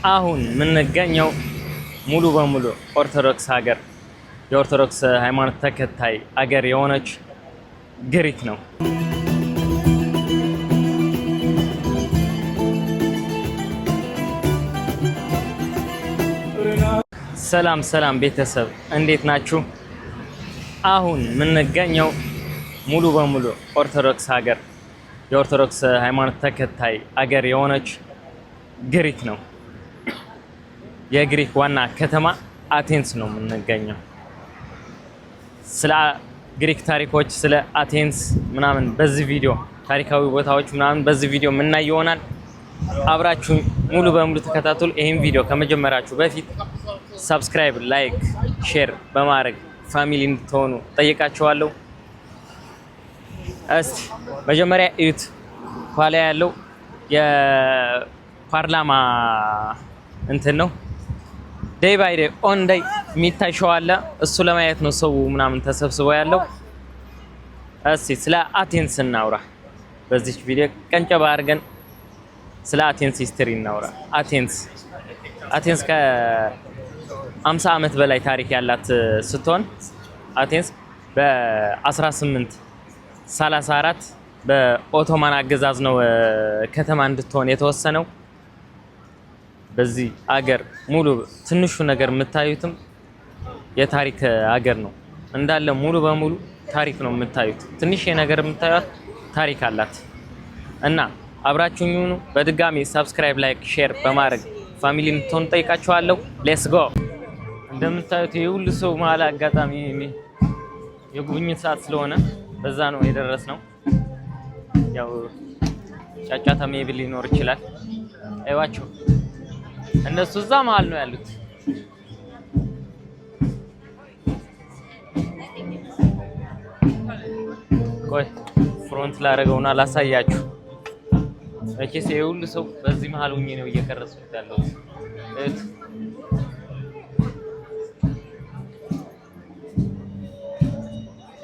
አሁን የምንገኘው ሙሉ በሙሉ ኦርቶዶክስ ሀገር የኦርቶዶክስ ሃይማኖት ተከታይ ሀገር የሆነች ግሪክ ነው። ሰላም ሰላም ቤተሰብ እንዴት ናችሁ? አሁን የምንገኘው ሙሉ በሙሉ ኦርቶዶክስ ሀገር የኦርቶዶክስ ሃይማኖት ተከታይ ሀገር የሆነች ግሪክ ነው። የግሪክ ዋና ከተማ አቴንስ ነው የምንገኘው። ስለ ግሪክ ታሪኮች ስለ አቴንስ ምናምን በዚህ ቪዲዮ ታሪካዊ ቦታዎች ምናምን በዚህ ቪዲዮ የምናይ ይሆናል። አብራችሁ ሙሉ በሙሉ ተከታተሉ። ይሄን ቪዲዮ ከመጀመራችሁ በፊት ሰብስክራይብ፣ ላይክ፣ ሼር በማድረግ ፋሚሊ እንድትሆኑ ጠይቃችኋለሁ። እስቲ መጀመሪያ እዩት። ኋላ ያለው የፓርላማ እንትን ነው። ዴይ ባይ ዴይ ኦን ዴይ የሚታይ ሾው አለ። እሱ ለማየት ነው ሰው ምናምን ተሰብስበው ያለው። እስቲ ስለ አቴንስ እናውራ። በዚህ ቪዲዮ ቀንጨባ አድርገን ስለ አቴንስ ሂስትሪ እናውራ። አቴንስ ከ50 ዓመት በላይ ታሪክ ያላት ስትሆን አቴንስ በ1834 በኦቶማን አገዛዝ ነው ከተማ እንድትሆን የተወሰነው። በዚህ አገር ሙሉ ትንሹ ነገር የምታዩትም የታሪክ አገር ነው። እንዳለ ሙሉ በሙሉ ታሪክ ነው የምታዩት። ትንሽ ነገር የምታዩት ታሪክ አላት እና አብራችሁኝ ሁኑ። በድጋሚ ሰብስክራይብ፣ ላይክ፣ ሼር በማድረግ ፋሚሊ እንድትሆኑ ጠይቃችኋለሁ። ሌትስ ጎ። እንደምታዩት የሁሉ ሰው መሀል አጋጣሚ የጉብኝት ሰዓት ስለሆነ በዛ ነው የደረስነው። ያው ጫጫታ ሜብል ሊኖር ይችላል። አይዋቸው እነሱ እዛ መሀል ነው ያሉት። ቆይ ፍሮንት ላደርገውና ላሳያችሁ። መቼስ የሁሉ ሰው በዚህ መሀል ሆኜ ነው እየቀረጽኩት ያለው።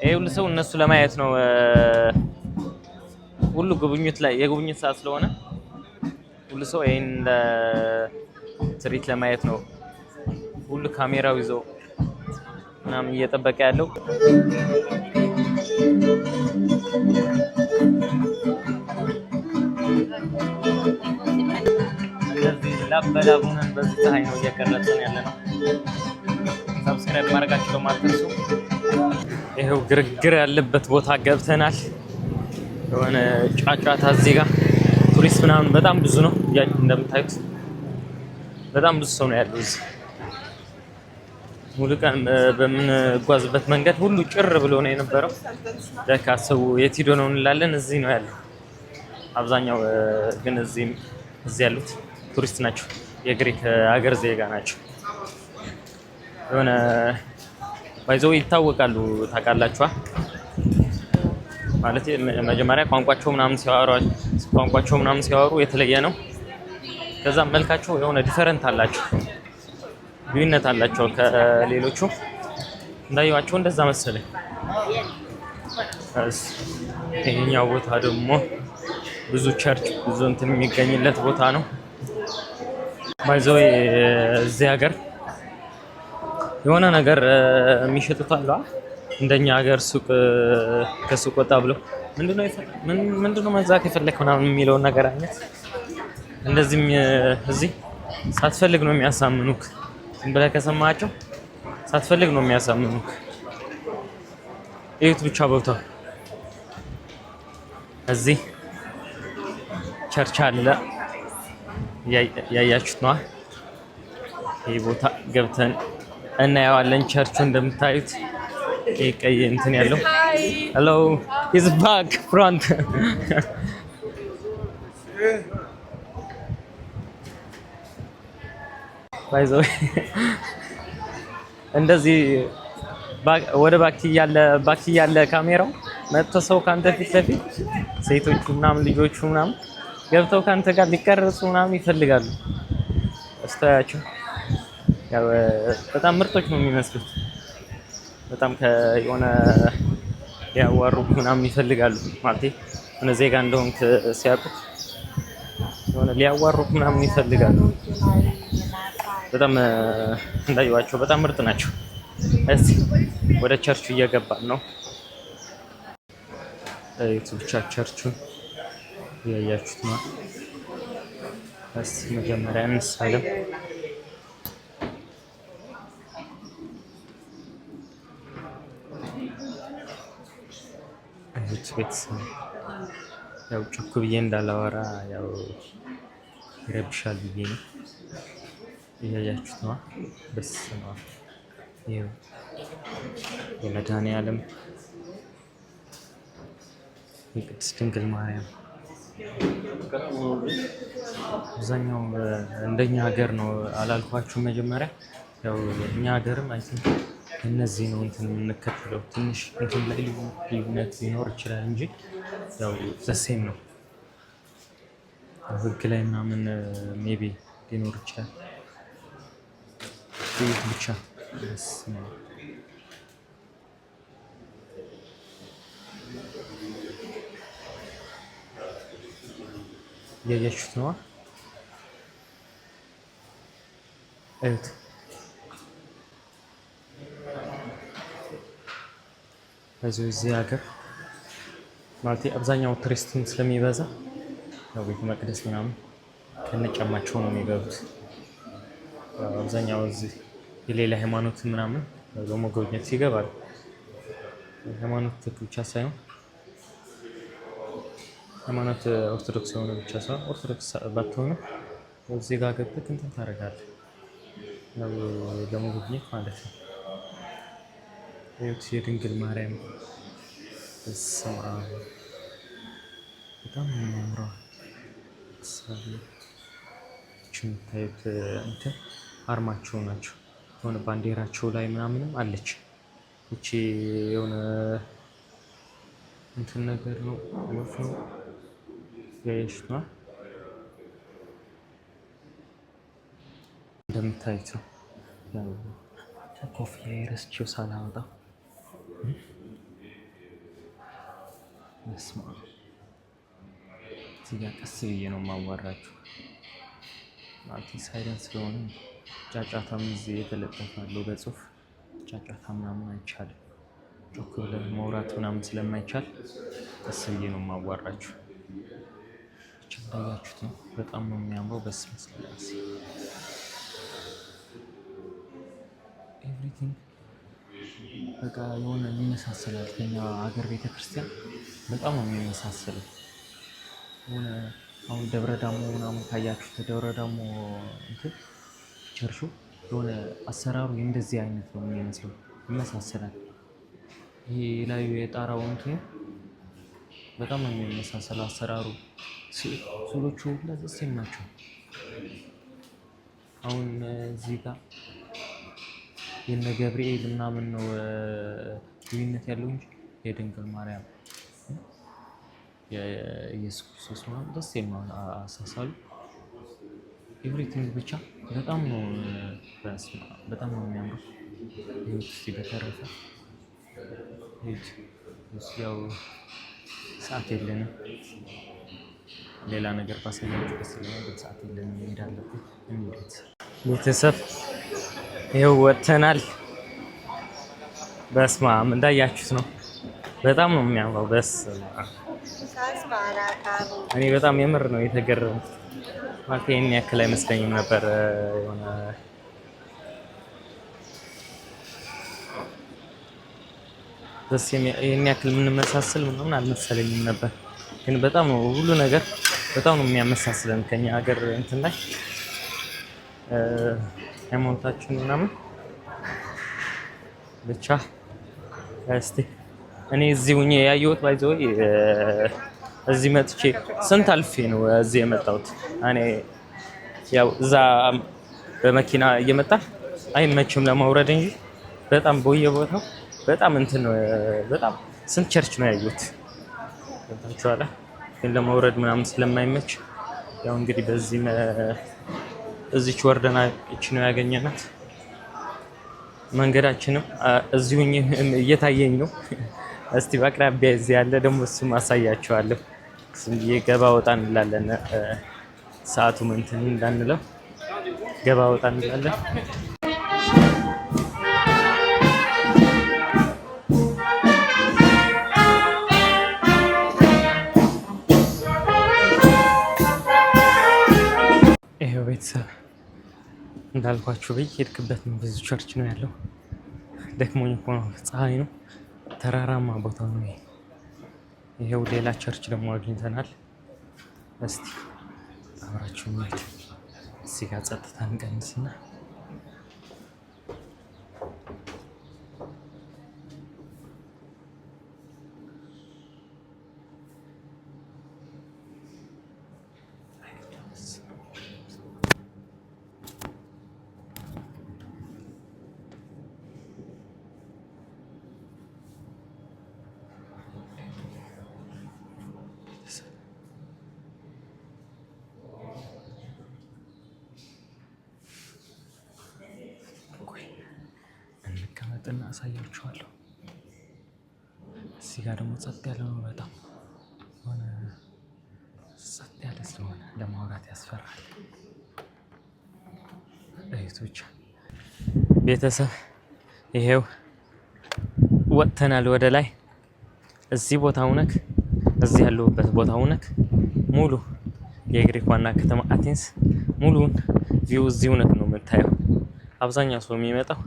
የሁሉ ሰው እነሱ ለማየት ነው። ሁሉ ጉብኝት ላይ የጉብኝት ሰዓት ስለሆነ ሁሉ ሰው ይሄን ትርኢት ለማየት ነው። ሁሉ ካሜራው ይዞ ምናምን እየጠበቀ ያለው። እንደዚህ ላበላብ ሆነን በዚህ ፀሐይ ነው እየቀረጽን ያለ ነው። ሰብስክራይብ ማድረጋችሁ አትርሱ። ይሄው ግርግር ያለበት ቦታ ገብተናል። የሆነ ጫጫታ እዚህ ጋር ቱሪስት ምናምን በጣም ብዙ ነው። እንደምታዩት በጣም ብዙ ሰው ነው ያለው እዚህ። ሙሉ ቀን በምንጓዝበት መንገድ ሁሉ ጭር ብሎ ነው የነበረው። ለካ ሰው የት ሄዶ ነው እንላለን። እዚህ ነው ያለው አብዛኛው። ግን እዚህ ያሉት ቱሪስት ናቸው፣ የግሪክ ሀገር ዜጋ ናቸው። የሆነ ባይዘው ይታወቃሉ። ታውቃላችኋ ማለት መጀመሪያ ቋንቋቸው ምናምን ሲያወሩ የተለየ ነው። ከዛ መልካቸው የሆነ ዲፈረንት አላቸው፣ ልዩነት አላቸው ከሌሎቹ። እንዳያቸው እንደዛ መሰለኝ። ይሄኛው ቦታ ደግሞ ብዙ ቸርች ብዙ እንትን የሚገኝለት ቦታ ነው። ባይዘው እዚህ ሀገር የሆነ ነገር የሚሸጡት አለ እንደኛ ሀገር ሱቅ ከሱቅ ወጣ ብሎ ምንድነው መግዛት የፈለክ ምናምን የሚለውን ነገር አይነት እንደዚህም እዚህ ሳትፈልግ ነው የሚያሳምኑክ። ዝም ብለህ ከሰማቸው ሳትፈልግ ነው የሚያሳምኑክ። እዩት ብቻ ቦታው። እዚህ ቸርች አለ ያያችሁት ነው። ይሄ ቦታ ገብተን እናየዋለን። ቸርቹ እንደምታዩት ይሄ ቀይ እንትን ያለው ሄሎ ኢዝ ባክ ፍሮንት ባይዘው እንደዚህ ወደ ባክ ያለ ካሜራው መጥቶ ሰው ካንተ ፊት ለፊት ሴቶቹ ምናምን ልጆቹ ምናምን ገብተው ካንተ ጋር ሊቀርጹ ምናምን ይፈልጋሉ። እስታያቸው ያው በጣም ምርጦች ነው የሚመስሉት። በጣም የሆነ ያዋሩ ምናምን ይፈልጋሉ ማለት ነው። ዜጋ እንደሆንክ ሲያውቁ የሆነ ሊያዋሩት ምናምን ይፈልጋሉ። በጣም እንዳዩዋቸው በጣም ምርጥ ናቸው። እዚህ ወደ ቸርቹ እየገባን ነው። ብቻ ቸርቹን እያያችሁት ነው። መጀመሪያ እንሳለም። ቤተሰብ ያው ጮክ ብዬ እንዳላወራ ያው ይረብሻል ብዬ ነው። እያያችሁት ነው። በስመ አብ ይኸው የመድኃኒዓለም የቅድስት ድንግል ማርያም አብዛኛው እንደኛ ሀገር ነው አላልኳችሁ መጀመሪያ። ያው እኛ ሀገርም አይ ቲንክ እነዚህ ነው እንትን የምንከተለው። ትንሽ እንትን ላይ ልዩነት ሊኖር ይችላል እንጂ ያው ዘሴም ነው። ህግ ላይ ምናምን ሜቢ ሊኖር ይችላል ብቻ እያያችሁት ነዋ። እዩት። እዚህ ሀገር ማለት አብዛኛው ቱሪስትም ስለሚበዛ ያው ቤተ መቅደስ ምናምን ከነጫማቸው ነው የሚገቡት። አብዛኛው እዚህ የሌላ ሃይማኖት ምናምን ለመጎብኘት ይገባሉ። ሃይማኖት ብቻ ሳይሆን ሃይማኖት ኦርቶዶክስ የሆነ ብቻ ሳይሆን ኦርቶዶክስ ባትሆኑ እዚህ ጋር ገብተህ እንትን ታደርጋለህ ለመጎብኘት ማለት ነው። የድንግል ማርያም በስመ አብ በጣም የሚያምረው የምታዩት እንትን አርማቸው ናቸው። የሆነ ባንዲራቸው ላይ ምናምንም አለች። እቺ የሆነ እንትን ነገር ነው ወፍ ነው ያየሽና እንደምታዩት ነው። ያው ኮፍያ የረስቼው ሳላወጣ መስማ እዚህ ጋር ቀስ ብዬ ነው የማዋራችሁ ማለት ሳይለንስ ስለሆነ ጫጫታም እዚህ የተለጠፋለው በጽሁፍ ጫጫታ ምናምን አይቻልም። ጮክ ብለን ማውራት ምናምን ስለማይቻል ቀስ ብዬ ነው የማዋራችሁ። እንዳያችሁት ነው። በጣም ነው የሚያምረው። በስመ ስላሴ ኤቭሪቲንግ በቃ የሆነ የሚመሳሰላል ከኛ ሀገር ቤተክርስቲያን በጣም ነው የሚመሳሰለው። የሆነ አሁን ደብረ ዳሞ ምናምን ካያችሁት ደብረ ዳሞ እንትን ቸርቹ የሆነ አሰራሩ እንደዚህ አይነት ነው የሚመስለው፣ ይመሳሰላል። ይሄ ላዩ የጣራው እንትን በጣም ነው የሚመሳሰለው አሰራሩ። ስዕሎቹ ለዚህ ናቸው። አሁን እዚህ ጋር የነ ገብርኤል ምናምን ነው ልዩነት ያለው እንጂ የድንግል ማርያም የኢየሱስ ክርስቶስ ምናምን ደስ የሚሆን አሳሳሉ ኤቭሪቲንግ ብቻ በጣም ነው በጣም ነው የሚያምረው። ይሄ በተረፈ ያው ሰዓት የለንም። ሌላ ነገር ባሳያችሁ ደስ ይለኛል፣ ግን ሰዓት የለንም። መሄድ አለብን። እንዴት ቤተሰብ ይኸው ወጥተናል። በስመ አብ እንዳያችሁት ነው። በጣም ነው የሚያምረው። በስመ አብ እኔ በጣም የምር ነው የተገረምኩት። ማለት ይሄን ያክል አይመስለኝም ነበር። የሆነ ይሄን ያክል የምንመሳሰል ምናምን አልመሰለኝም ነበር። ግን በጣም ነው ሁሉ ነገር በጣም ነው የሚያመሳስለን ከኛ ሀገር እንትን ላይ ሃይማኖታችን ምናምን ብቻ። እስቲ እኔ እዚህ ሁኜ ያየሁት ባይዘው እዚህ መጥቼ ስንት አልፌ ነው እዚህ የመጣሁት። እኔ ያው እዛ በመኪና እየመጣ አይመችም ለማውረድ እንጂ በጣም በየቦታው በጣም እንትን ነው። በጣም ስንት ቸርች ነው ያየሁት ታውቃላችሁ። ግን ለማውረድ ምናምን ስለማይመች ያው እንግዲህ በዚህ እዚች ወርደና እቺ ነው ያገኘናት። መንገዳችንም እዚሁ እየታየኝ ነው። እስቲ በአቅራቢያ እዚህ ያለ ደግሞ እሱም አሳያችኋለሁ። ስንዬ ገባ ወጣ እንላለን ሰዓቱ እንትን እንዳንለው ገባ ወጣ እንላለን። ይሄው ቤተሰብ እንዳልኳችሁ በየሄድክበት ነው ብዙ ቸርች ነው ያለው። ደክሞኝ እኮ ነው፣ ፀሐይ ነው፣ ተራራማ ቦታ ነው ይሄ። ይሄው ሌላ ቸርች ደግሞ አግኝተናል። እስቲ አብራችሁ ማየት። እዚህ ጋር ጸጥታ እንቀንስና እንቀመጥና አሳያችኋለሁ። እዚህ ጋር ደግሞ ጸጥ ያለ ነው በጣም ሆነ ጸጥ ያለ ስለሆነ ለማውራት ያስፈራል። እህቶች ቤተሰብ ይሄው ወጥተናል ወደ ላይ። እዚህ ቦታ ሆነክ እዚህ ያለሁበት ቦታ ሆነክ ሙሉ የግሪክ ዋና ከተማ አቴንስ ሙሉን ቪው እዚህ ሆነክ ነው የምታየው። አብዛኛው ሰው የሚመጣው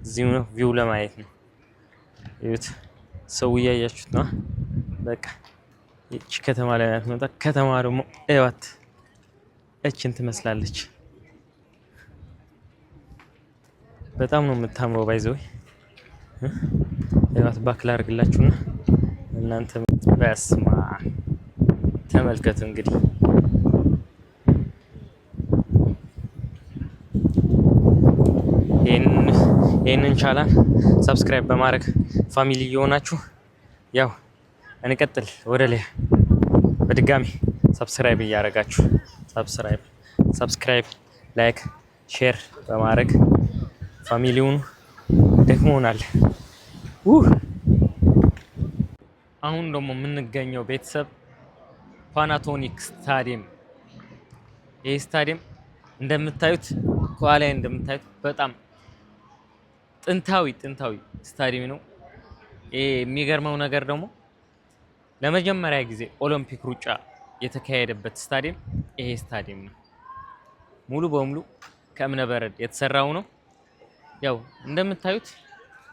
እዚህ ሆነ ቪው ለማየት ነው። እዩት፣ ሰው እያያችሁት ነው። በቃ እቺ ከተማ ላይ ናት። ከተማ ደግሞ እዩት፣ እቺን ትመስላለች። በጣም ነው የምታምረው። ባይዘው እዩት፣ ባክላ አድርግላችሁና እናንተ በስማ ተመልከቱ እንግዲህ ይሄንን ቻናል ሰብስክራይብ በማድረግ ፋሚሊ እየሆናችሁ ያው እንቀጥል ወደ ላይ። በድጋሚ ሰብስክራይብ እያደረጋችሁ ሰብስክራይብ፣ ላይክ፣ ሼር በማድረግ ፋሚሊውን ደክሞናል። አሁን ደግሞ የምንገኘው ቤተሰብ ፓናቶኒክ ስታዲየም። ይህ ስታዲየም እንደምታዩት ከኋላ እንደምታዩት በጣም ጥንታዊ ስታዲየም ነው። የሚገርመው ነገር ደግሞ ለመጀመሪያ ጊዜ ኦሎምፒክ ሩጫ የተካሄደበት ስታዲየም ይሄ ስታዲየም ነው። ሙሉ በሙሉ ከእብነ በረድ የተሰራው ነው። ያው እንደምታዩት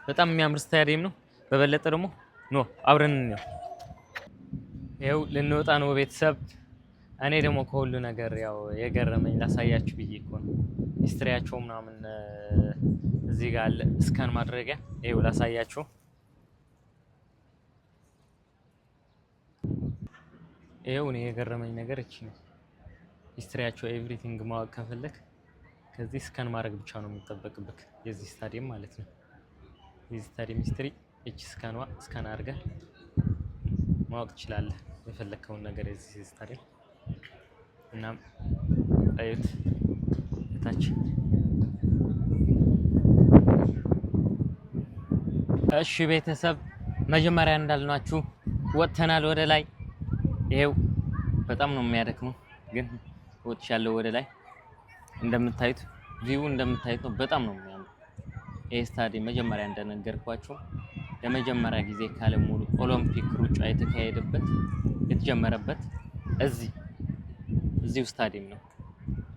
በጣም የሚያምር ስታዲየም ነው። በበለጠ ደግሞ አብረን ነው ይኸው ልንወጣ ነው ቤተሰብ። እኔ ደግሞ ከሁሉ ነገር ያው የገረመኝ ላሳያችሁ ብዬ እኮ ነው። ሂስትሪያቸው ምናምን እዚህ ጋር አለ፣ ስካን ማድረጊያ። ይኸው ላሳያችሁ። ይኸው እኔ የገረመኝ ነገር እቺ ነው። ሂስትሪያቸው ኤቭሪቲንግ ማወቅ ከፈለክ ከዚህ ስካን ማድረግ ብቻ ነው የሚጠበቅብክ፣ የዚህ ስታዲየም ማለት ነው። የዚህ ስታዲየም ሂስትሪ እቺ ስካን አድርገህ ማወቅ ትችላለህ የፈለከውን ነገር የዚህ ስታዲየም። እናም አዩት ታች። እሺ ቤተሰብ መጀመሪያ እንዳልናችሁ ወጥተናል ወደ ላይ። ይሄው በጣም ነው የሚያደክመው፣ ግን ወጥቻለሁ ወደ ላይ። እንደምታዩት ቪው እንደምታዩት ነው፣ በጣም ነው የሚያምር። ይሄ ስታዲየም መጀመሪያ እንደነገርኳችሁ ለመጀመሪያ ጊዜ ካለ ሙሉ ኦሎምፒክ ሩጫ የተጀመረበት እዚሁ ስታዲየም ነው።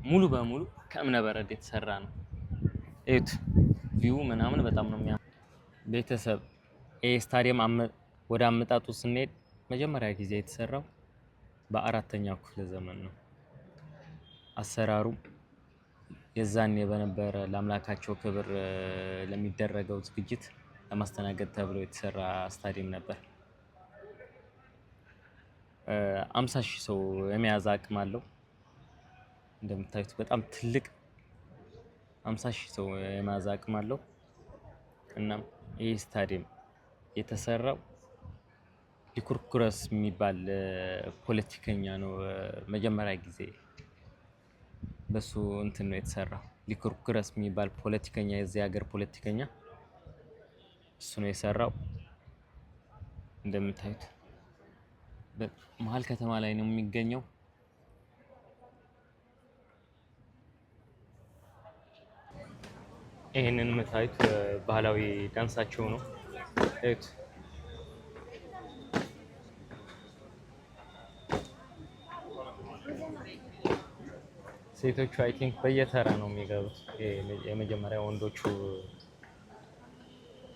ሙሉ በሙሉ ከእብነ በረድ የተሰራ ነው። እዩት፣ ቪው ምናምን በጣም ነው የሚያምር። ቤተሰብ ይሄ ስታዲየም ወደ አመጣጡ ስንሄድ መጀመሪያ ጊዜ የተሰራው በ4ኛው ክፍለ ዘመን ነው። አሰራሩ የዛኔ በነበረ ለአምላካቸው ክብር ለሚደረገው ዝግጅት ለማስተናገድ ተብሎ የተሰራ ስታዲየም ነበር። 50,000 ሰው የመያዝ አቅም አለው። እንደምታዩት በጣም ትልቅ 50,000 ሰው የመያዝ አቅም አለው። እናም ይህ ስታዲየም የተሰራው ሊኩርኩረስ የሚባል ፖለቲከኛ ነው። መጀመሪያ ጊዜ በሱ እንትን ነው የተሰራው። ሊኩርኩረስ የሚባል ፖለቲከኛ፣ የዚህ ሀገር ፖለቲከኛ እሱ ነው የሰራው። እንደምታዩት በመሀል ከተማ ላይ ነው የሚገኘው። ይሄንን የምታዩት ባህላዊ ዳንሳቸው ነው። እዩት። ሴቶቹ አይ ቲንክ በየተራ ነው የሚገቡት። የመጀመሪያ ወንዶቹ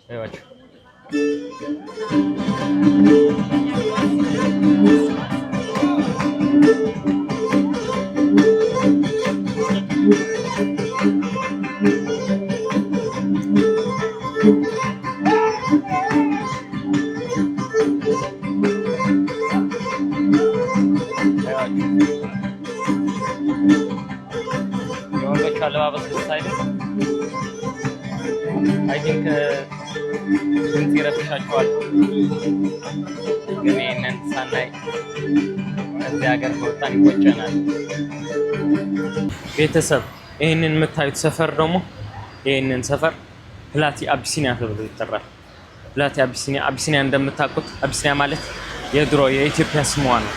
አይዋቸው የወንዶቹ አለባበስ ስታይል አይ ቲንክ ድምፅ ይረብሻቸዋል። ግን ይህንን ሳናይ እዚህ ሀገር ከወጣን ይቆጨናል። ቤተሰብ ይህንን የምታዩት ሰፈር ደግሞ ይህንን ሰፈር ፕላቲ አቢሲኒያ ተብሎ ይጠራል። ፕላቲ አቢሲኒያ እንደምታውቁት አቢሲኒያ ማለት የድሮ የኢትዮጵያ ስሟ ነው።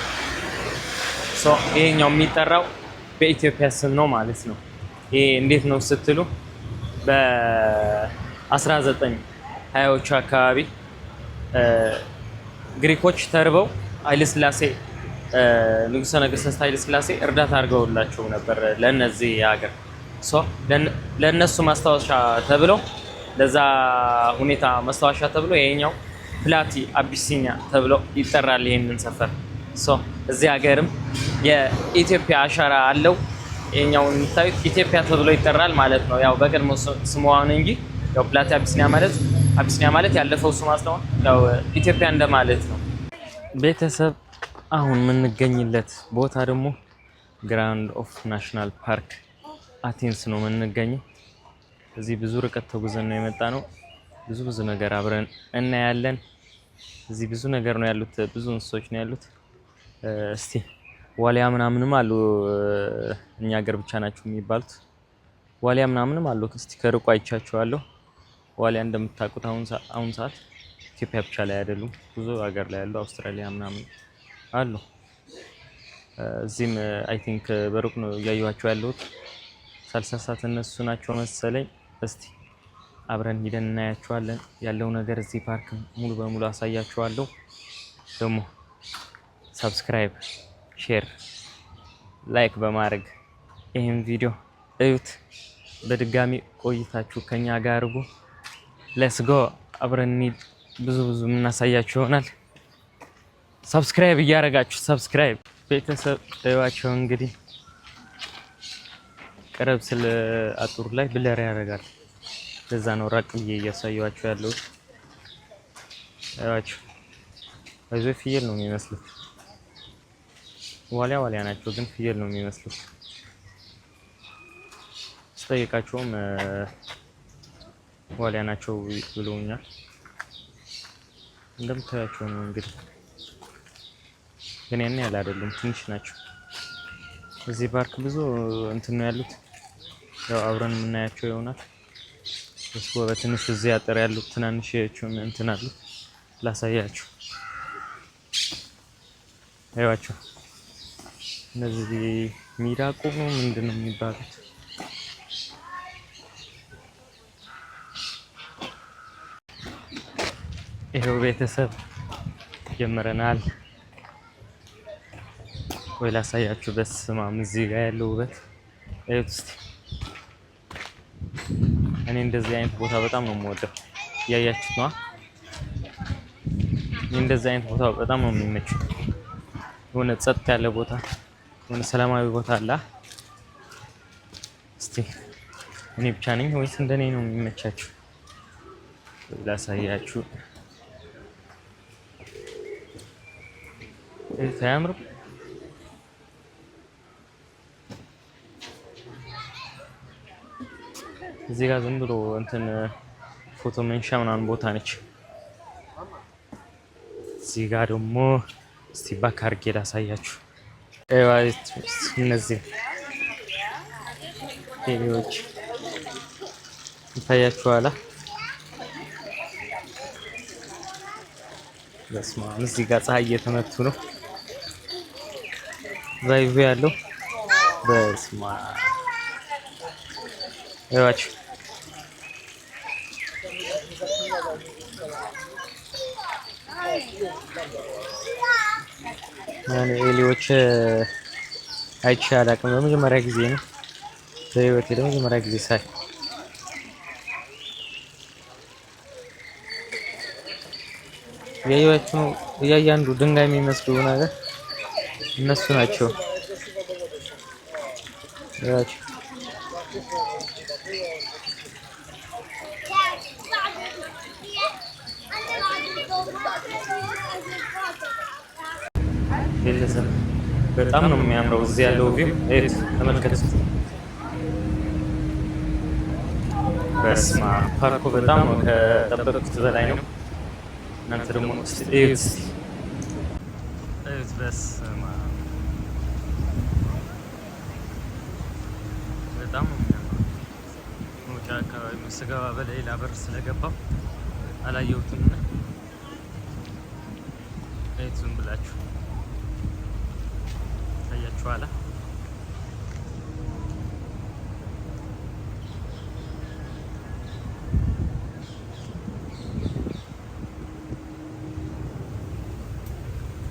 ይሄኛው የሚጠራው በኢትዮጵያ ስም ነው ማለት ነው። ይሄ እንዴት ነው ስትሉ በ1920ዎቹ አካባቢ ግሪኮች ተርበው ኃይለሥላሴ ንጉሠ ነገሥት ኃይለሥላሴ እርዳታ አድርገውላቸው ነበር ለነዚህ ሀገር ለነሱ ማስታወሻ ተብሎ ለዛ ሁኔታ ማስታወሻ ተብሎ ይሄኛው ፕላቲ አቢሲኒያ ተብሎ ይጠራል። ይሄንን ሰፈር እዚህ ሀገርም የኢትዮጵያ አሻራ አለው። ይሄኛው የምታዩት ኢትዮጵያ ተብሎ ይጠራል ማለት ነው። ያው በቀድሞ ስሟ ነው እንጂ ያው ፕላቲ አቢሲኒያ ማለት ያለፈው ስሟ ስለሆነ ያው ኢትዮጵያ እንደማለት ነው። ቤተሰብ አሁን የምንገኝለት ቦታ ደግሞ ግራንድ ኦፍ ናሽናል ፓርክ አቴንስ ነው የምንገኘው። እዚህ ብዙ ርቀት ተጉዘን ነው የመጣ ነው። ብዙ ነገር አብረን እናያለን። እዚህ ብዙ ነገር ነው ያሉት፣ ብዙ እንስሶች ነው ያሉት። እስቲ ዋሊያ ምናምንም አሉ። እኛ ሀገር ብቻ ናቸው የሚባሉት። ዋሊያ ምናምንም አሉ። እስቲ ከርቆ አይቻቸዋለሁ። ዋሊያ እንደምታውቁት አሁን ሰዓት ኢትዮጵያ ብቻ ላይ አይደሉም፣ ብዙ ሀገር ላይ ያሉ አውስትራሊያ ምናምን አሉ። እዚህም አይ ቲንክ በሩቅ ነው እያየኋቸው ያለሁት። ሳልሳሳት እነሱ ናቸው መሰለኝ። እስቲ አብረን ሂደን እናያቸዋለን። ያለው ነገር እዚህ ፓርክ ሙሉ በሙሉ አሳያቸዋለሁ። ደግሞ ሰብስክራይብ፣ ሼር፣ ላይክ በማድረግ ይህን ቪዲዮ እዩት። በድጋሚ ቆይታችሁ ከኛ ጋር አድርጉ። ሌትስ ጎ አብረን እንሂድ። ብዙ የምናሳያችሁ ይሆናል። ሰብስክራይብ እያደረጋችሁ ሰብስክራይብ ቤተሰብ እዩዋቸው። እንግዲህ ቀረብ ስለ አጥሩ ላይ ብለር ያደርጋል። ለዛ ነው ራቅ ብዬ እያሳየኋቸው ያለሁት። እዩዋቸው። አይዞ ፍየል ነው የሚመስሉት። ዋሊያ ናቸው ግን ፍየል ነው የሚመስሉት። ስጠይቃቸውም ዋሊያ ናቸው ብለውኛል። እንደምታያቸው ነው እንግዲህ፣ ግን ያን ያህል አይደሉም፣ ትንሽ ናቸው። እዚህ ፓርክ ብዙ እንትን ነው ያሉት። ያው አብረን የምናያቸው ይሆናል። እሱ በትንሹ እዚህ አጠር ያሉት ትናንሽዎቹን እንትን አሉ ላሳያችሁ። አይዋቸው እነዚህ ሚዳቆ ነው ምንድን ነው የሚባሉት? ይሄው ቤተሰብ ጀምረናል። ወይ ላሳያችሁ። በስመ አብ እዚህ ጋር ያለው ውበት እዩት እስቲ። እኔ እንደዚህ አይነት ቦታ በጣም ነው የምወደው። እያያችሁት ነው። እንደዚህ አይነት ቦታ በጣም ነው የሚመቸው። የሆነ ጸጥ ያለ ቦታ፣ የሆነ ሰላማዊ ቦታ አለ። እስቲ እኔ ብቻ ነኝ ወይስ እንደኔ ነው የሚመቻችሁ? ላሳያችሁ። አያምርም? እዚህ ጋር ዝም ብሎ እንትን ፎቶ መንሻ ምናምን ቦታ ነች። እዚህ ጋር ደግሞ እስቲ ባክ አድርጌ ላሳያችሁ። እነዚህ ቴሌዎች ይታያችኋል። በስመ አብ እዚህ ጋር ፀሐይ እየተመቱ ነው። ቫይቭ ያለው በስመ አብ ይዋች እኔ ኤሊዎች አይቼ አላውቅም። በመጀመሪያ ጊዜ ነው በህይወቴ ለመጀመሪያ ጊዜ ሳይ። እያያችሁ ነው። እያንዳንዱ ድንጋይ የሚመስሉ ነገር እነሱ ናቸው። ያቸው ቤተሰብ በጣም ነው የሚያምረው። እዚህ ያለው ቪው እት ተመልከቱ። በስማ ፓርኩ በጣም ነው ከጠበቅኩት በላይ ነው። እናንተ ደግሞ እስቲ እዩት። በስማ በጣም ነው የሚያምረው። መውጫ አካባቢ ስገባ በሌላ በር ስለገባው አላየሁትም እና እዩት ዝም ብላችሁ ታያችኋላ።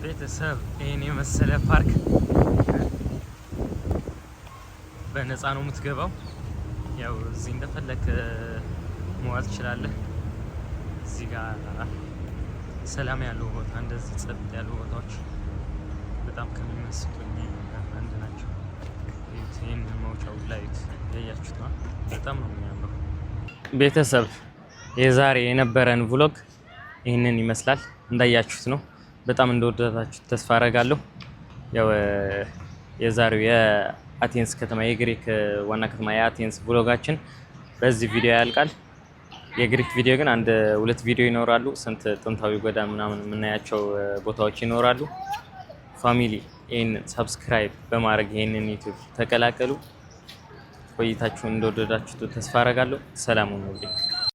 ቤተሰብ ይሄን የመሰለ ፓርክ በነፃ ነው የምትገባው። ያው እዚህ እንደፈለክ መዋል ትችላለህ። እዚህ ጋር ሰላም ያለው ቦታ እንደዚህ ጸጥ ያሉ ቦታዎች በጣም ከሚመስጡኝ አንድ ናቸው። ይሄን መውጫው ላይ ያያችሁት ነው። በጣም ነው የሚያምረው። ቤተሰብ የዛሬ የነበረን ቭሎግ ይህንን ይመስላል። እንዳያችሁት ነው። በጣም እንደወደዳችሁት ተስፋ አደርጋለሁ። ያው የዛሬው የአቴንስ ከተማ የግሪክ ዋና ከተማ የአቴንስ ቭሎጋችን በዚህ ቪዲዮ ያልቃል። የግሪክ ቪዲዮ ግን አንድ 2 ቪዲዮ ይኖራሉ። ስንት ጥንታዊ ጎዳና ምናምን የምናያቸው ቦታዎች ይኖራሉ። ፋሚሊ ይህን ሰብስክራይብ በማድረግ ይህንን ዩቲዩብ ተቀላቀሉ። ቆይታችሁን እንደወደዳችሁት ተስፋ አደርጋለሁ። ሰላም ሁኑ።